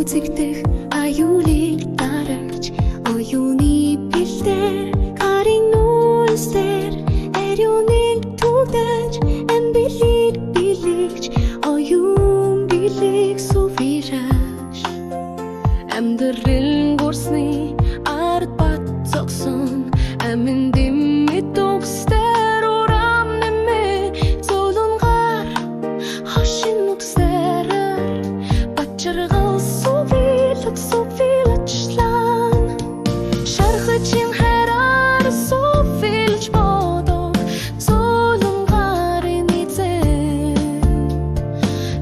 үзэгдэх аюулыг дараач оюуны бэлдээр харин нүрсээр ариуныг түгдэж амбилийг билэгч оюун билэг сувираш амьдрын гурсны ард бат зогсон амин дэмэт төгстэр урам нэмэ золонгар хошин нүксээр бачаргал сувилачлан шархачин хараар сувилж бодох золонгарын эзэн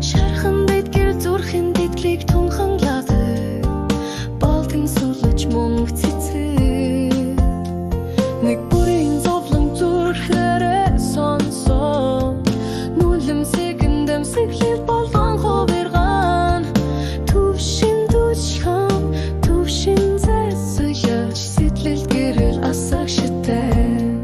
шархан дэтгэр зүрхэн дэтлийг тунхан ладаг болтын сулж мөнгө цэцэг нэг бүрийн зовлон зүрхээрээ сонсон нүлэмсэг эндэмсэглэл болгон хувиргаан төвшин түшхан төвшин зэсэж сэтлэл гэрэл асаг шитэй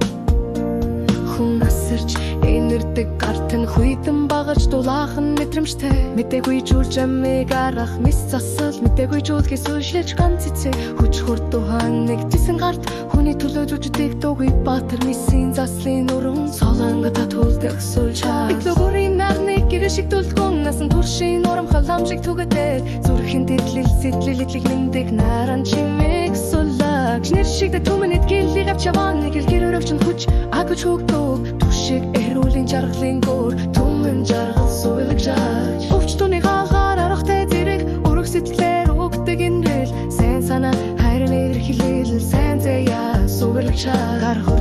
хүн асарч энэрдэг гартын хүйдэн багаж дулаахан мэдрэмжтэй мэдээгүй жуулж амиг арах мис засал мэдээгүй жуулгээс үйлчлэж ганц цэцэг хүч хурдухан нэгдсэн гарт хүний төлөө зүждэг дуугүй баатар мисийн заслын уран солонгота түлдэх суулчаа итлогорын нарны гэршиг түлдгүн насан туршийн урам халамжиг түгэдэг зүрхэн дэтлэл сэтлэл итлэг мэндэг наран чимэг сулаг нэршигдэ түмэнэт гэллиг авчаван нэг гэр өрөвчн хүч агч хөөгдөг түшиг эрүүлийн жаргалын гөр түмэн жаргал суулгаж өвч түүний гагаар арахтай зэрэг өрөг сэтгэлээр өгдөг инрэл сайн санаа хайрын эрхлэл сайн заяа суулгачаа гарах